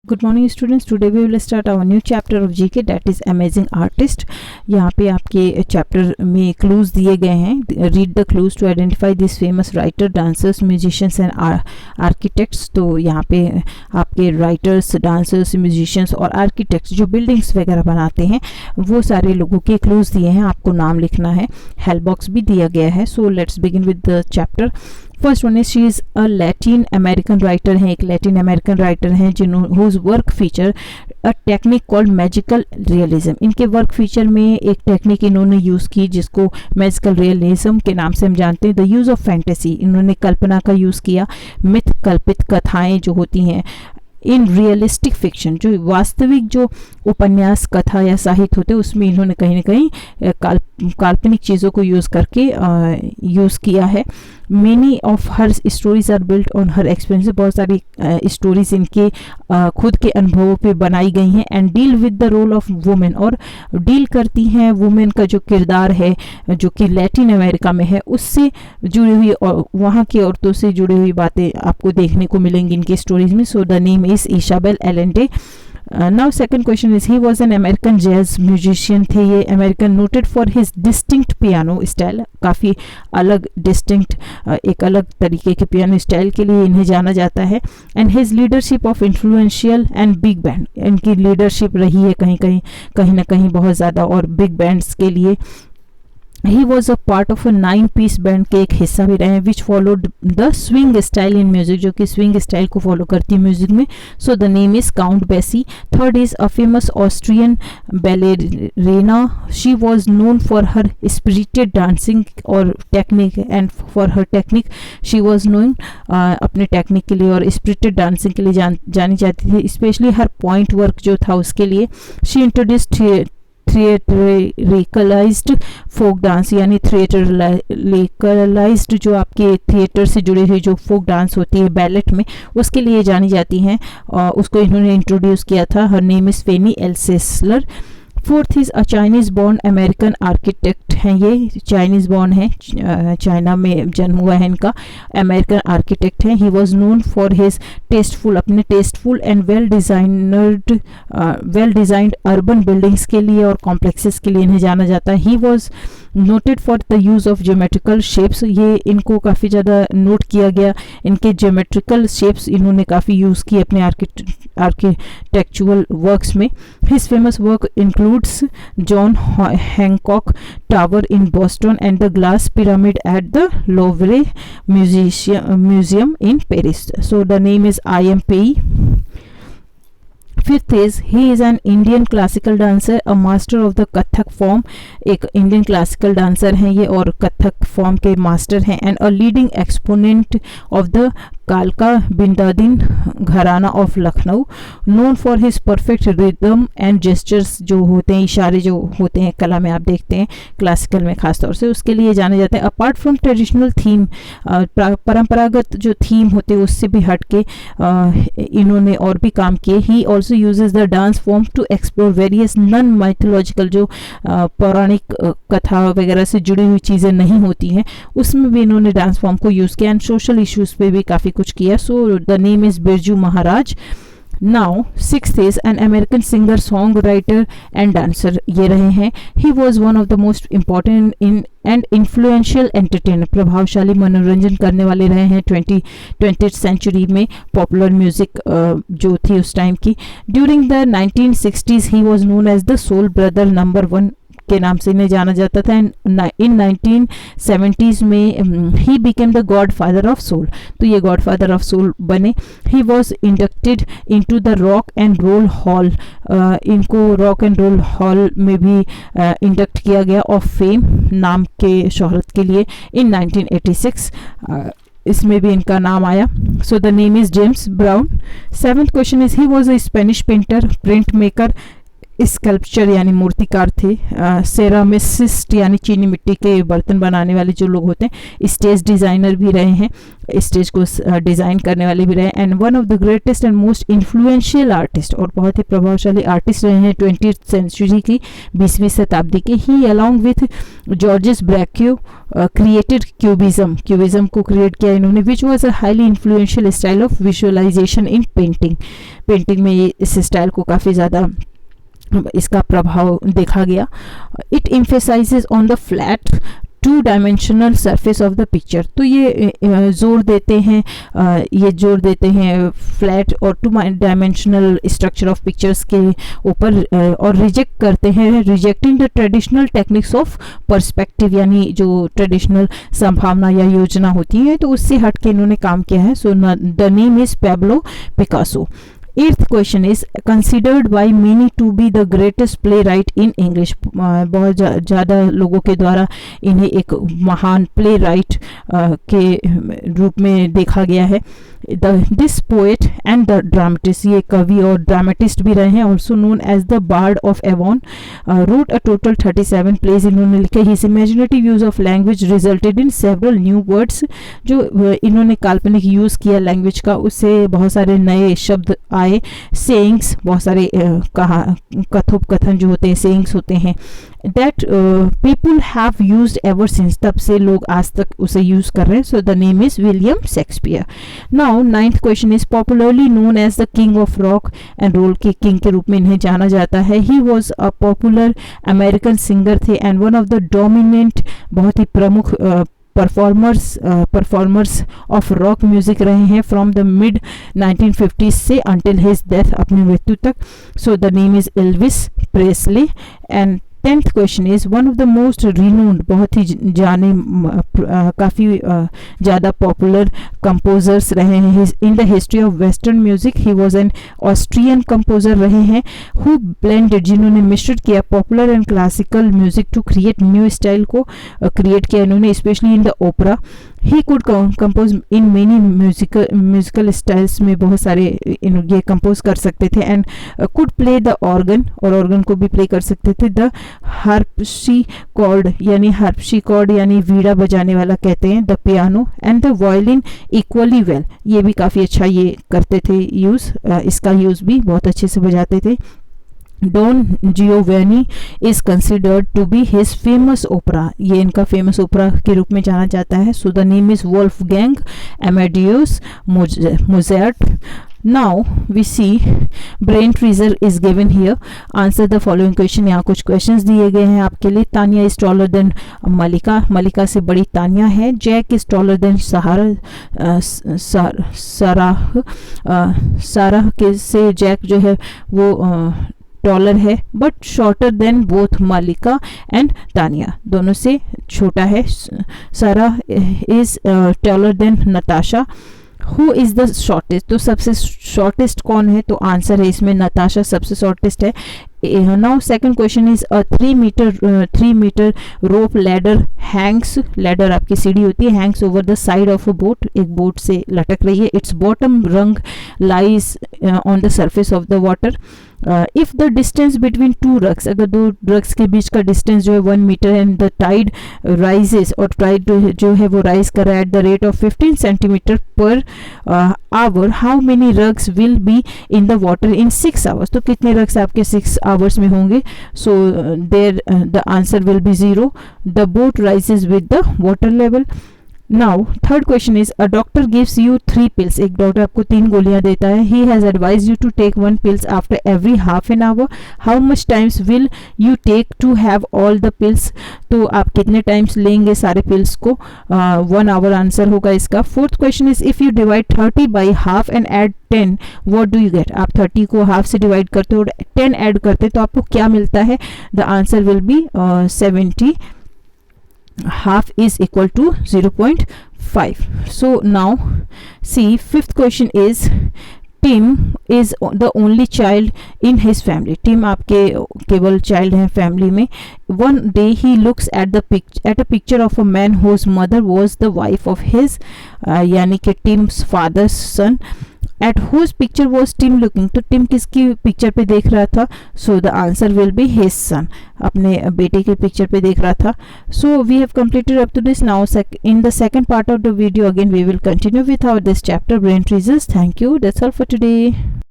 Good morning students, today we will start our new chapter of GK that is amazing artist. यहाँ पे आपके chapter में clues दिए गए हैं। Read the clues to identify this famous writer, dancers, musicians and architects. तो यहाँ पे आपके राइटर्स, डांसर्स, म्यूजिशियंस और आर्किटेक्ट्स जो बिल्डिंग्स वगैरह बनाते हैं वो सारे लोगों के क्लूज दिए हैं, आपको नाम लिखना है। हेल्प बॉक्स भी दिया गया है। So let's begin with the chapter. First one is she is a Latin American writer हैं, एक लैटिन अमेरिकन राइटर हैं whose work feature a technique called magical realism. इनके वर्क फीचर में एक टेक्निक इन्होंने यूज़ की जिसको मैजिकल रियलिज्म के नाम से हम जानते हैं। द यूज़ ऑफ फैंटेसी, इन्होंने कल्पना का यूज़ किया। मिथ, कल्पित कथाएं जो होती हैं इन रियलिस्टिक फिक्शन, जो वास्तविक जो उपन्यास, कथा या साहित्य होते हैं उसमें इन्होंने कहीं ना कहीं काल्पनिक चीज़ों को यूज़ करके यूज़ किया है। Many of her stories are built on her experience, बहुत सारी स्टोरीज इनके खुद के अनुभवों पे बनाई गई हैं। And deal with the role of women, और डील करती हैं वुमेन का जो किरदार है जो कि लैटिन अमेरिका में है उससे जुड़ी हुई और वहाँ की औरतों से जुड़ी हुई बातें आपको देखने को मिलेंगी इनकी स्टोरीज में। So the name is Isabel Allende. Now second question is he was an American jazz musician थे ये American, noted for his distinct piano style, काफ़ी अलग डिस्टिंक्ट एक अलग तरीके के पियानो स्टाइल के लिए इन्हें जाना जाता है। And his leadership of influential and big band, इनकी लीडरशिप रही है कहीं ना कहीं बहुत ज़्यादा और बिग बैंड्स के लिए। He was a part of a 9-piece band के एक हिस्सा भी रहे हैं which followed the swing style in music, जो कि स्विंग स्टाइल को फॉलो करती है म्यूजिक में। So the name is Count Basie. Third is a famous Austrian ballerina, she was known for her spirited dancing और technique, and for her technique she was known, अपने technique के लिए और spirited dancing के लिए जानी जाती थी, स्पेशली हर पॉइंट वर्क जो था उसके लिए। शी इंट्रोड्यूस्ड थिएटरिकलाइज्ड फोक डांस, यानी थिएटरिकलाइज्ड जो आपके थिएटर से जुड़े हुए जो फोक डांस होती है बैलेट में, उसके लिए जानी जाती हैं। उसको इन्होंने इंट्रोड्यूस किया था। Her name is Fanny Elssler. Fourth is a Chinese born American architect हैं, ये चाइनीज़ बॉर्न है, चाइना में जन्म हुआ है इनका, अमेरिकन आर्किटेक्ट हैं। He was known for his tasteful, अपने tasteful and well designed urban buildings के लिए और कॉम्प्लेक्सेस के लिए इन्हें जाना जाता है। He was noted for the use of geometrical shapes, ये इनको काफ़ी ज़्यादा नोट किया गया, इनके ज्योमेट्रिकल शेप्स इन्होंने काफ़ी यूज़ किए अपने आर्किटेक्चुअल वर्क्स में। His famous work includes John Hancock Tower in Boston and the glass pyramid at the Louvre museum in Paris. So the name is IMPE. Fifth is he is an Indian classical dancer, a master of the Kathak form, एक Indian classical dancer हैं ये और Kathak form के master हैं। And a leading exponent of the कालका Bindadin gharana of Lucknow, known for his perfect rhythm and gestures, जो होते हैं इशारे जो होते हैं कला में आप देखते हैं क्लासिकल में खासतौर से, उसके लिए जाने जाते हैं। अपार्ट फ्रॉम ट्रेडिशनल थीम, परंपरागत जो थीम होते हैं उससे भी हट के इन्होंने और भी काम किए। He also uses the dance form to explore various non-mythological, जो पौराणिक कथा वगैरह से जुड़ी हुई चीज़ें नहीं होती हैं उसमें भी इन्होंने डांस फॉर्म को यूज़ किया। एंड सोशल इश्यूज़ पे भी काफ़ी कुछ किया। सो the name is Birju Maharaj. Now sixth is an American singer, song writer and dancer ये रहे हैं। He was one of the most important in and influential entertainer, प्रभावशाली मनोरंजन करने वाले रहे हैं 20th सेंचुरी में पॉपुलर म्यूजिक जो थी उस टाइम की। During the 1960s he was known as the soul brother number 1 के नाम से इन्हें जाना जाता था। इन 1970s में he became the godfather of soul, तो ये गॉड फादर ऑफ सोल बने। He was inducted into the rock and roll hall, इनको रॉक एंड रोल हॉल में भी इंडक्ट किया गया ऑफ फेम, नाम के शोहरत के लिए, इन 1986 इसमें भी इनका नाम आया। सो the name is James brown. Seventh question is he was a Spanish painter, print maker, sculpture यानी मूर्तिकार थे, सेरामिसिस्ट यानी चीनी मिट्टी के बर्तन बनाने वाले जो लोग होते हैं, स्टेज डिज़ाइनर भी रहे हैं, स्टेज को डिज़ाइन करने वाले भी रहे, and one of the greatest and most influential artist, और बहुत ही प्रभावशाली आर्टिस्ट रहे हैं 20th सेंचुरी की, 20वीं शताब्दी के। He along with Georges Braque created cubism को क्रिएट किया इन्होंने, which was a highly influential style of visualization in painting में ये इस स्टाइल को काफ़ी ज़्यादा इसका प्रभाव देखा गया। It emphasises on the flat two dimensional surface of the picture, तो ये जोर देते हैं फ्लैट और two dimensional structure of pictures के ऊपर, और रिजेक्ट करते हैं, rejecting the traditional techniques of perspective, यानी जो ट्रेडिशनल संभावना या योजना होती है तो उससे हट के इन्होंने काम किया है। So the name is Pablo Picasso. Eighth question is considered by many to be the greatest playwright in English, बहुत ज़्यादा लोगों के द्वारा इन्हें एक महान प्ले राइट के रूप में देखा गया है। This poet and the dramatist, ये कवि और ड्रामेटिस्ट भी रहे हैं, also known as the bard of Avon, wrote a total 37 plays इन्होंने लिखे। His imaginative use of language resulted in several new words, जो इन्होंने काल्पनिक यूज़ किया लैंग्वेज का, उससे बहुत सारे नए शब्द आए। सेइंग्स, बहुत सारे कथोपकथन जो होते हैं, सेइंग्स होते हैं, that people have used ever since, तब से लोग आज तक उसे यूज़ कर रहे हैं। So the name is William Shakespeare. Now ninth question is popularly known as the king of rock and roll के किंग के रूप में इन्हें जाना जाता है। He was a popular American singer थे and one of the dominant, बहुत ही प्रमुख परफॉर्मर्स ऑफ रॉक म्यूजिक रहे हैं फ्रॉम द मिड 1950s से अंटिल हिज डेथ, अपनी मृत्यु तक। So the name is Elvis Presley. And 10th question is one of the most renowned, बहुत ही जाने काफ़ी ज़्यादा पॉपुलर कंपोजर्स रहे हैं in the history of western music. He was an Austrian composer रहे हैं हु ब्लेंडेड, जिन्होंने मिश्रित किया popular and classical music to create new style को क्रिएट किया इन्होंने, specially in the opera. He could compose in many musical styles में, बहुत सारे ये कंपोज कर सकते थे, and could play the organ, और ऑर्गन को भी प्ले कर सकते थे। द हार्पसिकॉर्ड यानी वीणा बजाने वाला कहते हैं, the piano and the violin equally well, ये भी काफ़ी अच्छा ये करते थे यूज़, इसका यूज़ भी बहुत अच्छे से बजाते थे। Don Giovanni is considered to be his famous opera, ये इनका फेमस ओपरा के रूप में जाना जाता है। So the name is Wolfgang Amadeus Mozart. Now we see brain teaser is given here, answer the following question. यहाँ कुछ क्वेश्चंस दिए गए हैं आपके लिए। Tania is taller than Malika से बड़ी तानिया है। Jack is taller than Sarah के से जैक जो है वो टॉलर है, but shorter than both Malika and Tania, दोनों से छोटा है। Sarah is taller than Natasha. Who is the shortest, तो सबसे शॉर्टेस्ट कौन है, तो आंसर है इसमें नताशा सबसे शॉर्टेस्ट है। Now second question is a 3 metre rope ladder hangs, ladder आपकी सीढ़ी होती है, hangs over the side of a boat, एक बोट से लटक रही है। Its bottom rung lies on the surface of the water. If the distance between two rungs, अगर दो रग्स के बीच का डिस्टेंस जो है 1 metre, and the tide rises, और टाइड जो है वो राइज कर रहा है at the rate of 15 centimetre per hour, how many rungs will be in the water in 6 hours, तो कितने रग्स आपके 6 आवर्स में होंगे। So there the answer will be 0। The boat rises with the water level. Now third question is a doctor gives you 3 pills, एक doctor आपको 3 गोलियां देता है। He has advise you to take 1 pills after every half an hour. How much times will you take to have all the pills, तो आप कितने times लेंगे सारे पिल्स को, 1 आवर आंसर होगा इसका। Fourth question is if you divide 30 by half and add 10 what do you get, आप 30 को हाफ से डिवाइड करते हो और 10 ऐड करते तो आपको क्या मिलता है। The answer will B 70, half is equal to 0.5. So now see, fifth question is Tim is the only child in his family. Tim आपके केवल child हैं family में. One day he looks at a picture of a man whose mother was the wife of his, यानी कि Tim's father's son. At whose picture was Tim looking, तो Tim किसकी picture पे देख रहा था? So the answer will be his son, अपने बेटे के पिक्चर पे देख रहा था. So we have completed up to this. Now in the second part of the video again we will continue with our this chapter brain teasers. Thank you. That's all for today.